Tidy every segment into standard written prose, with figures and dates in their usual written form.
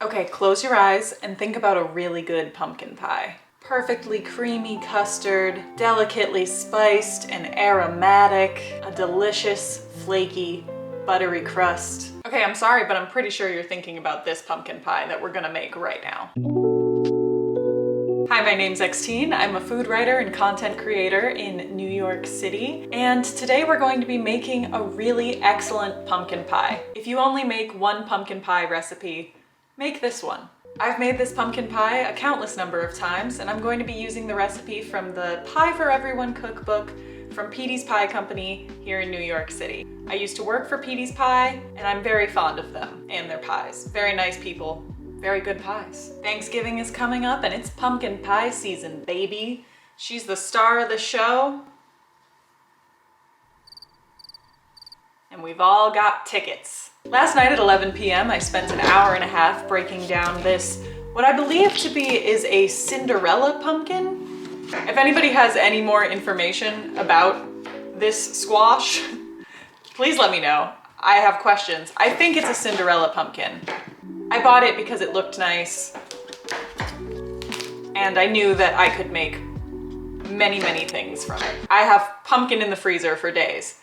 Okay, close your eyes and think about a really good pumpkin pie. Perfectly creamy custard, delicately spiced and aromatic, a delicious, flaky, buttery crust. Okay, I'm sorry, but I'm pretty sure you're thinking about this pumpkin pie that we're gonna make right now. Hi, my name's Xtine. I'm a food writer and content creator in New York City, and today we're going to be making a really excellent pumpkin pie. If you only make one pumpkin pie recipe, make this one. I've made this pumpkin pie a countless number of times, and I'm going to be using the recipe from the Pie for Everyone cookbook from Petey's Pie Company here in New York City. I used to work for Petey's Pie, and I'm very fond of them and their pies. Very nice people, very good pies. Thanksgiving is coming up, and it's pumpkin pie season, baby. She's the star of the show, and we've all got tickets. Last night at 11 p.m. I spent an hour and a half breaking down this, what I believe to be is a Cinderella pumpkin. If anybody has any more information about this squash, please let me know. I have questions. I think it's a Cinderella pumpkin. I bought it because it looked nice, and I knew that I could make many, many things from it. I have pumpkin in the freezer for days.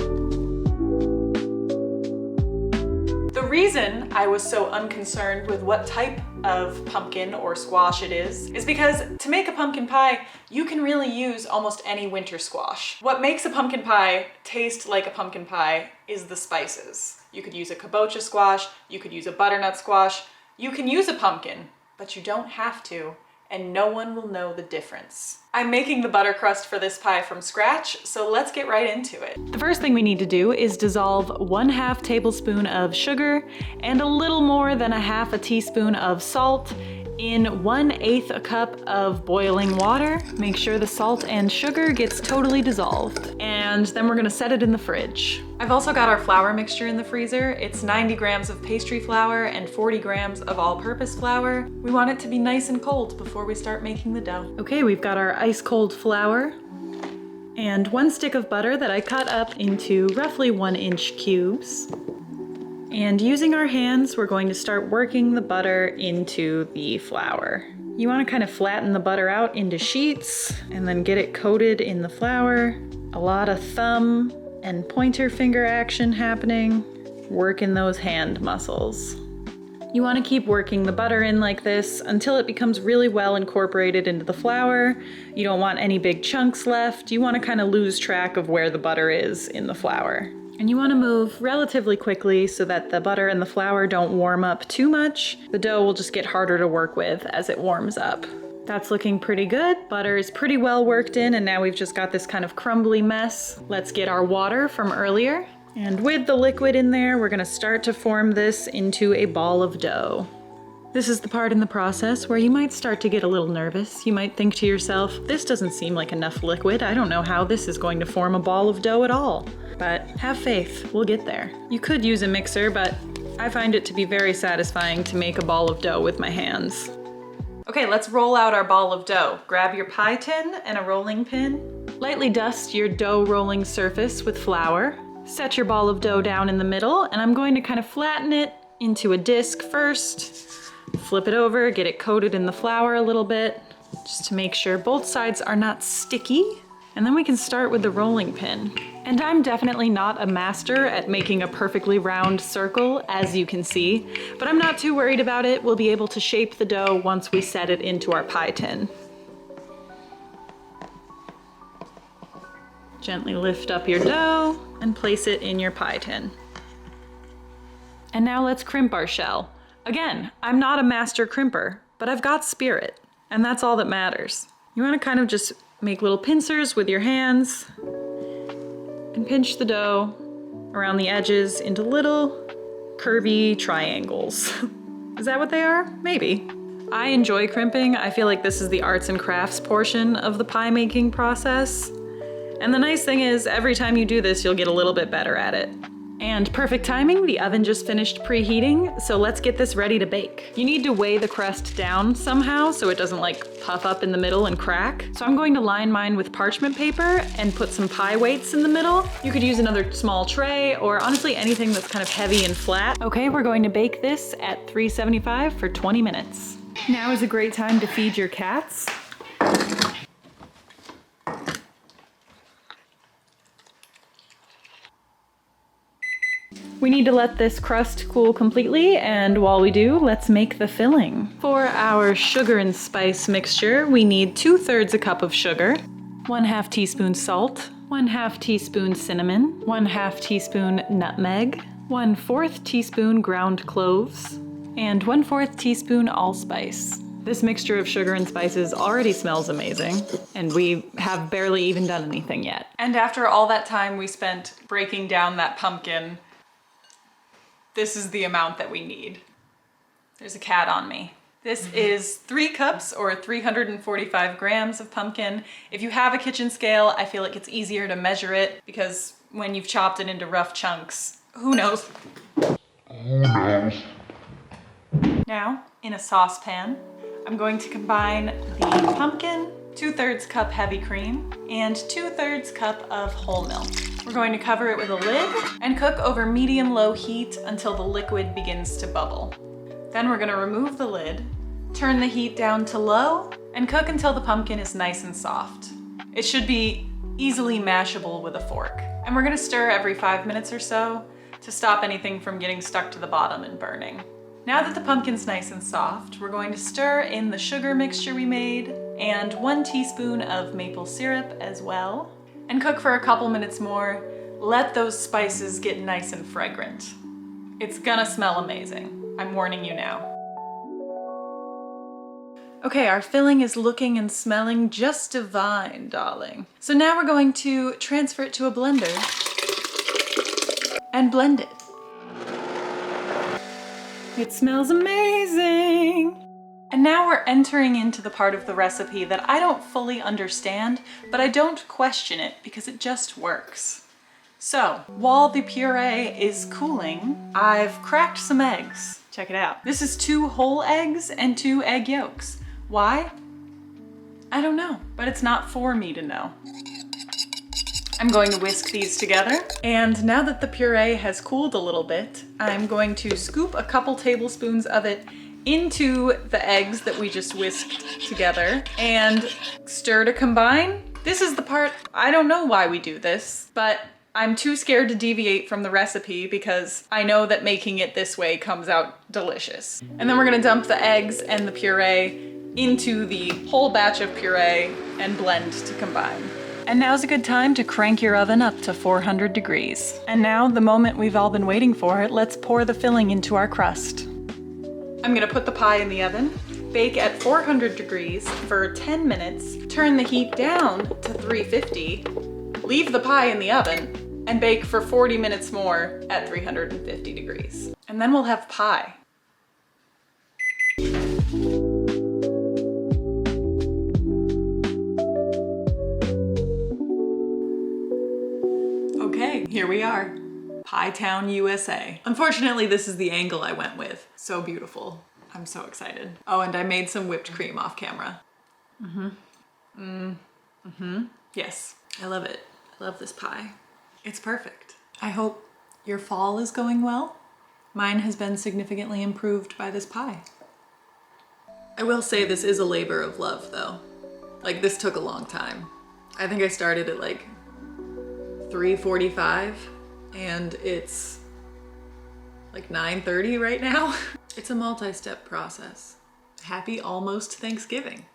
The reason I was so unconcerned with what type of pumpkin or squash it is because to make a pumpkin pie, you can really use almost any winter squash. What makes a pumpkin pie taste like a pumpkin pie is the spices. You could use a kabocha squash, you could use a butternut squash, you can use a pumpkin, but you don't have to, and no one will know the difference. I'm making the butter crust for this pie from scratch, so let's get right into it. The first thing we need to do is dissolve 1/2 tablespoon of sugar and a little more than 1/2 teaspoon of salt in 1/8 cup of boiling water. Make sure the salt and sugar gets totally dissolved. And then we're gonna set it in the fridge. I've also got our flour mixture in the freezer. It's 90 grams of pastry flour and 40 grams of all-purpose flour. We want it to be nice and cold before we start making the dough. Okay, we've got our ice cold flour and 1 stick of butter that I cut up into roughly 1-inch cubes. And using our hands, we're going to start working the butter into the flour. You want to kind of flatten the butter out into sheets and then get it coated in the flour. A lot of thumb and pointer finger action happening, working those hand muscles. You want to keep working the butter in like this until it becomes really well incorporated into the flour. You don't want any big chunks left. You want to kind of lose track of where the butter is in the flour. And you want to move relatively quickly so that the butter and the flour don't warm up too much. The dough will just get harder to work with as it warms up. That's looking pretty good. Butter is pretty well worked in, and now we've just got this kind of crumbly mess. Let's get our water from earlier. And with the liquid in there, we're going to start to form this into a ball of dough. This is the part in the process where you might start to get a little nervous. You might think to yourself, this doesn't seem like enough liquid. I don't know how this is going to form a ball of dough at all. But have faith, we'll get there. You could use a mixer, but I find it to be very satisfying to make a ball of dough with my hands. Okay, let's roll out our ball of dough. Grab your pie tin and a rolling pin. Lightly dust your dough rolling surface with flour. Set your ball of dough down in the middle, and I'm going to kind of flatten it into a disc first. Flip it over, get it coated in the flour a little bit, just to make sure both sides are not sticky. And then we can start with the rolling pin. And I'm definitely not a master at making a perfectly round circle, as you can see, but I'm not too worried about it. We'll be able to shape the dough once we set it into our pie tin. Gently lift up your dough and place it in your pie tin. And now let's crimp our shell. Again, I'm not a master crimper, but I've got spirit, and that's all that matters. You want to kind of just make little pincers with your hands and pinch the dough around the edges into little curvy triangles. Is that what they are? Maybe. I enjoy crimping. I feel like this is the arts and crafts portion of the pie making process. And the nice thing is, every time you do this, you'll get a little bit better at it. And perfect timing, the oven just finished preheating, so let's get this ready to bake. You need to weigh the crust down somehow so it doesn't like puff up in the middle and crack. So I'm going to line mine with parchment paper and put some pie weights in the middle. You could use another small tray or honestly anything that's kind of heavy and flat. Okay, we're going to bake this at 375 for 20 minutes. Now is a great time to feed your cats. We need to let this crust cool completely, and while we do, let's make the filling. For our sugar and spice mixture, we need 2/3 a cup of sugar, 1/2 teaspoon salt, 1/2 teaspoon cinnamon, 1/2 teaspoon nutmeg, 1/4 teaspoon ground cloves, and 1/4 teaspoon allspice. This mixture of sugar and spices already smells amazing, and we have barely even done anything yet. And after all that time we spent breaking down that pumpkin, this is the amount that we need. There's a cat on me. This is 3 cups or 345 grams of pumpkin. If you have a kitchen scale, I feel like it's easier to measure it because when you've chopped it into rough chunks, who knows? Now, in a saucepan, I'm going to combine the pumpkin, 2/3 cup heavy cream, and 2/3 cup of whole milk. We're going to cover it with a lid and cook over medium-low heat until the liquid begins to bubble. Then we're gonna remove the lid, turn the heat down to low, and cook until the pumpkin is nice and soft. It should be easily mashable with a fork. And we're gonna stir every 5 minutes or so to stop anything from getting stuck to the bottom and burning. Now that the pumpkin's nice and soft, we're going to stir in the sugar mixture we made and 1 teaspoon of maple syrup as well, and cook for a couple minutes more. Let those spices get nice and fragrant. It's gonna smell amazing. I'm warning you now. Okay, our filling is looking and smelling just divine, darling. So now we're going to transfer it to a blender and blend it. It smells amazing. And now we're entering into the part of the recipe that I don't fully understand, but I don't question it because it just works. So, while the puree is cooling, I've cracked some eggs. Check it out. This is 2 whole eggs and 2 egg yolks. Why? I don't know, but it's not for me to know. I'm going to whisk these together, and now that the puree has cooled a little bit, I'm going to scoop a couple tablespoons of it into the eggs that we just whisked together and stir to combine. This is the part, I don't know why we do this, but I'm too scared to deviate from the recipe because I know that making it this way comes out delicious. And then we're gonna dump the eggs and the puree into the whole batch of puree and blend to combine. And now's a good time to crank your oven up to 400 degrees. And now, the moment we've all been waiting for, let's pour the filling into our crust. I'm gonna put the pie in the oven, bake at 400 degrees for 10 minutes, turn the heat down to 350, leave the pie in the oven, and bake for 40 minutes more at 350 degrees. And then we'll have pie. Okay, here we are. Pie Town, USA. Unfortunately, this is the angle I went with. So beautiful. I'm so excited. Oh, and I made some whipped cream off camera. Yes, I love it. I love this pie. It's perfect. I hope your fall is going well. Mine has been significantly improved by this pie. I will say this is a labor of love though. Like, this took a long time. I think I started at like 3:45 and it's like 9:30 right now. It's a multi-step process. Happy almost Thanksgiving.